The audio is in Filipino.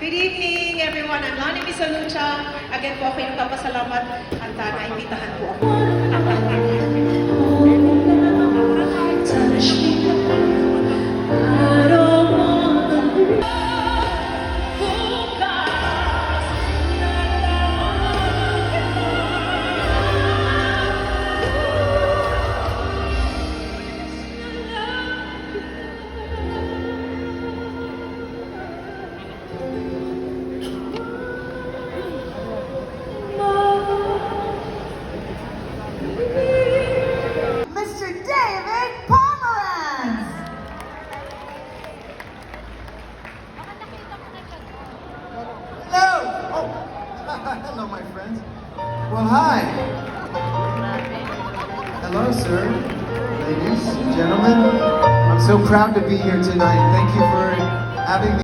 Good evening, everyone. I'm Lani Misalucha. Again po ako yung kapasalamat at naimbitahan po ako. Mr. David Pomeranz! Hello! Oh, hello, my friends. Well, hi. Hello, sir. Ladies, gentlemen. I'm so proud to be here tonight. Thank you for having me.